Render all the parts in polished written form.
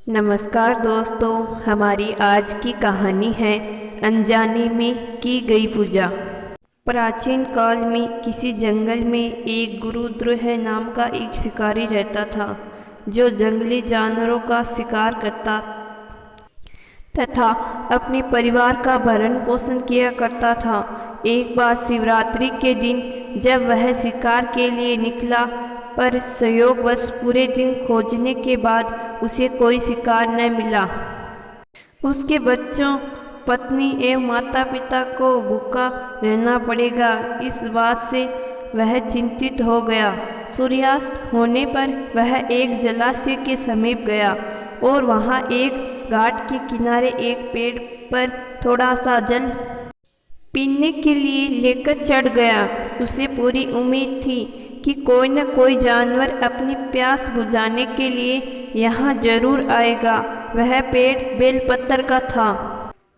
नमस्कार दोस्तों, हमारी आज की कहानी है अनजाने में की गई पूजा। प्राचीन काल में किसी जंगल में एक गुरुद्रोह नाम का एक शिकारी रहता था, जो जंगली जानवरों का शिकार करता तथा अपने परिवार का भरण पोषण किया करता था। एक बार शिवरात्रि के दिन जब वह शिकार के लिए निकला, पर संयोगवश पूरे दिन खोजने के बाद उसे कोई शिकार न मिला। उसके बच्चों, पत्नी एवं माता पिता को भूखा रहना पड़ेगा। इस बात से वह चिंतित हो गया। सूर्यास्त होने पर वह एक जलाशय के समीप गया और वहां एक घाट के किनारे एक पेड़ पर थोड़ा सा जल पीने के लिए लेकर चढ़ गया। उसे पूरी उम्मीद थी कि कोई न कोई जानवर अपनी प्यास बुझाने के लिए यहाँ जरूर आएगा। वह पेड़ बेलपत्र का था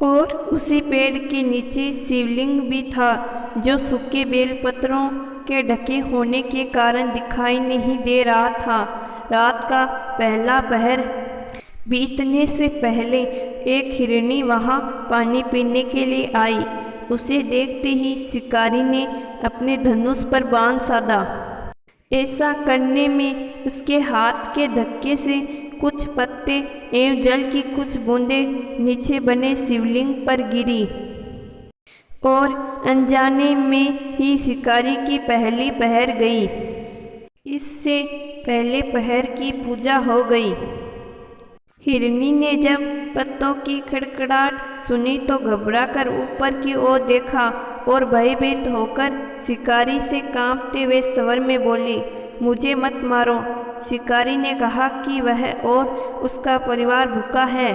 और उसी पेड़ के नीचे शिवलिंग भी था, जो सूखे बेलपत्रों के ढके होने के कारण दिखाई नहीं दे रहा था। रात का पहला पहर बीतने से पहले एक हिरनी वहाँ पानी पीने के लिए आई। उसे देखते ही शिकारी ने अपने धनुष पर बाण साधा। ऐसा करने में उसके हाथ के धक्के से कुछ पत्ते एवं जल की कुछ बूंदें नीचे बने शिवलिंग पर गिरी और अनजाने में ही शिकारी की पहली पहर गई। इससे पहले पहर की पूजा हो गई। हिरनी ने जब पत्तों की खड़खड़ाहट सुनी तो घबराकर ऊपर की ओर देखा और भयभीत होकर शिकारी से कांपते हुए स्वर में बोली, मुझे मत मारो। शिकारी ने कहा कि वह और उसका परिवार भूखा है,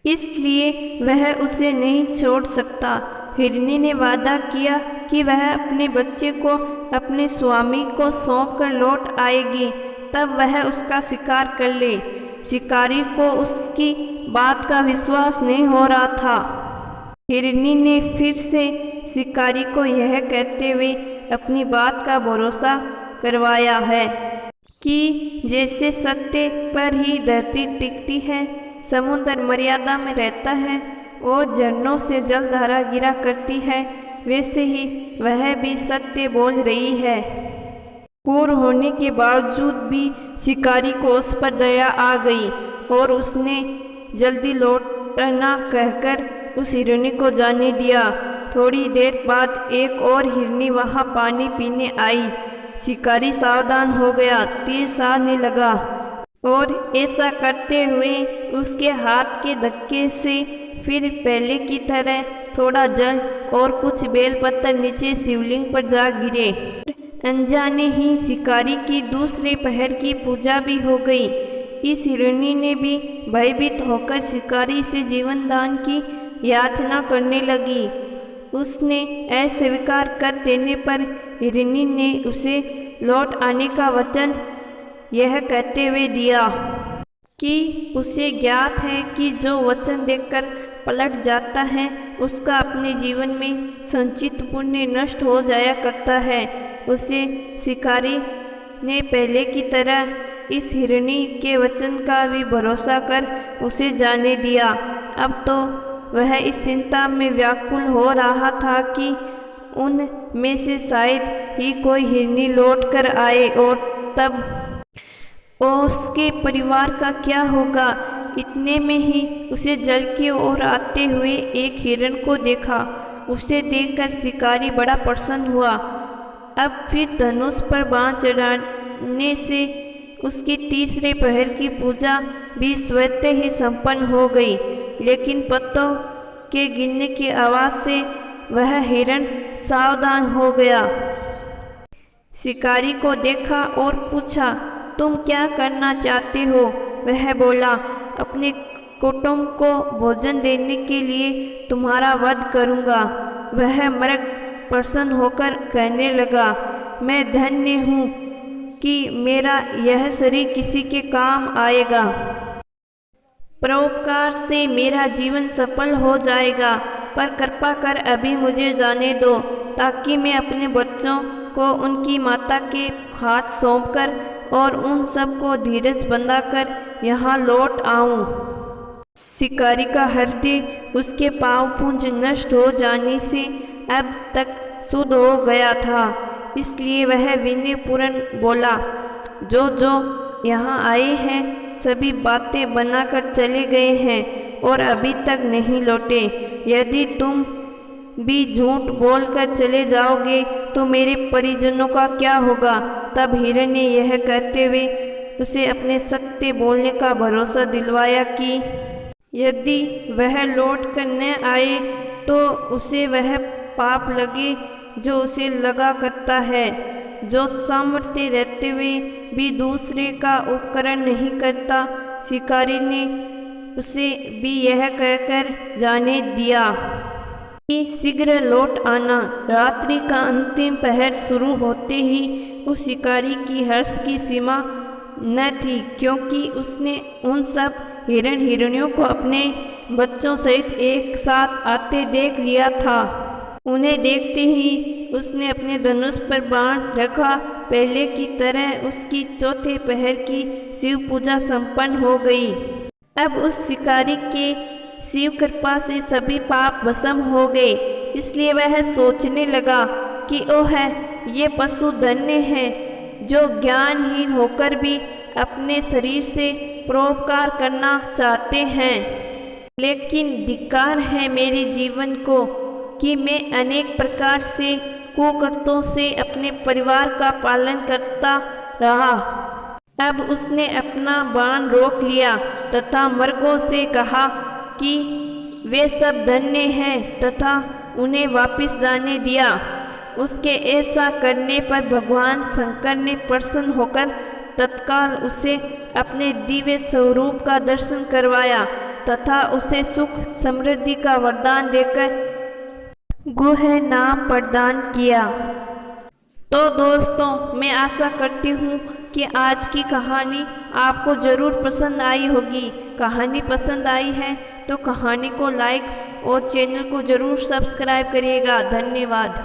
इसलिए वह उसे नहीं छोड़ सकता। हिरनी ने वादा किया कि वह अपने बच्चे को अपने स्वामी को सौंपकर लौट आएगी, तब वह उसका शिकार कर ले। शिकारी को उसकी बात का विश्वास नहीं हो रहा था। हिरनी ने फिर से शिकारी को यह कहते हुए अपनी बात का भरोसा करवाया है कि जैसे सत्य पर ही धरती टिकती है, समुद्र मर्यादा में रहता है और झरनों से जलधारा गिरा करती है, वैसे ही वह भी सत्य बोल रही है। क्रूर होने के बावजूद भी शिकारी को उस पर दया आ गई और उसने जल्दी लौटना कहकर उस हिरनी को जाने दिया। थोड़ी देर बाद एक और हिरनी वहां पानी पीने आई। शिकारी सावधान हो गया, तीर साधने लगा और ऐसा करते हुए उसके हाथ के धक्के से फिर पहले की तरह थोड़ा जल और कुछ बेलपत्र नीचे शिवलिंग पर जा गिरे। अनजाने ही शिकारी की दूसरे पहर की पूजा भी हो गई। इस हिरनी ने भी भयभीत होकर शिकारी से जीवन दान की याचना करने लगी। उसने अस्वीकार कर देने पर हिरनी ने उसे लौट आने का वचन यह कहते हुए दिया कि उसे ज्ञात है कि जो वचन देकर पलट जाता है, उसका अपने जीवन में संचित पुण्य नष्ट हो जाया करता है। उसे शिकारी ने पहले की तरह इस हिरनी के वचन का भी भरोसा कर उसे जाने दिया। अब तो वह इस चिंता में व्याकुल हो रहा था कि उन में से शायद ही कोई हिरनी लौट कर आए और तब उसके परिवार का क्या होगा। इतने में ही उसे जल की ओर आते हुए एक हिरण को देखा। उसे देखकर शिकारी बड़ा प्रसन्न हुआ। अब फिर धनुष पर बाण चढ़ाने से उसकी तीसरे पहर की पूजा भी स्वतः ही संपन्न हो गई, लेकिन पत्तों के गिरने की आवाज से वह हिरण सावधान हो गया। शिकारी को देखा और पूछा, तुम क्या करना चाहते हो? वह बोला, अपने कुटुंब को भोजन देने के लिए तुम्हारा वध करूँगा। वह मृग प्रसन्न होकर कहने लगा, मैं धन्य हूँ कि मेरा यह शरीर किसी के काम आएगा। परोपकार से मेरा जीवन सफल हो जाएगा, पर कृपा कर अभी मुझे जाने दो, ताकि मैं अपने बच्चों को उनकी माता के हाथ सौंपकर और उन सबको धीरज बंधाकर यहाँ लौट आऊं। शिकारी का हृदय उसके पांव पूंज नष्ट हो जाने से अब तक शुद्ध हो गया था, इसलिए वह विनयपूर्ण बोला, जो यहाँ आए हैं सभी बातें बनाकर चले गए हैं और अभी तक नहीं लौटे। यदि तुम भी झूठ बोलकर चले जाओगे तो मेरे परिजनों का क्या होगा? तब हिरण ने यह कहते हुए उसे अपने सत्य बोलने का भरोसा दिलवाया कि यदि वह लौट कर न आए तो उसे वह पाप लगे जो उसे लगा करता है, जो सामर्थ्य रहते हुए भी दूसरे का उपकरण नहीं करता। शिकारी ने उसे भी यह कहकर जाने दिया कि शीघ्र लौट आना। रात्रि का अंतिम पहर शुरू होते ही उस शिकारी की हर्ष की सीमा न थी, क्योंकि उसने उन सब हिरण हिरणियों को अपने बच्चों सहित एक साथ आते देख लिया था। उन्हें देखते ही उसने अपने धनुष पर बाण रखा। पहले की तरह उसकी चौथे पहर की शिव पूजा संपन्न हो गई। अब उस शिकारी के शिव कृपा से सभी पाप भस्म हो गए, इसलिए वह सोचने लगा कि ओह, ये पशु धन्य हैं जो ज्ञानहीन होकर भी अपने शरीर से परोपकार करना चाहते हैं। लेकिन धिक्कार है मेरे जीवन को कि मैं अनेक प्रकार से कुकर्तों से अपने परिवार का पालन करता रहा। अब उसने अपना बाण रोक लिया तथा मृगों से कहा कि वे सब धन्य हैं तथा उन्हें वापस जाने दिया। उसके ऐसा करने पर भगवान शंकर ने प्रसन्न होकर तत्काल उसे अपने दिव्य स्वरूप का दर्शन करवाया तथा उसे सुख समृद्धि का वरदान देकर गुह नाम प्रदान किया। तो दोस्तों, मैं आशा करती हूँ कि आज की कहानी आपको ज़रूर पसंद आई होगी। कहानी पसंद आई है तो कहानी को लाइक और चैनल को ज़रूर सब्सक्राइब करिएगा। धन्यवाद।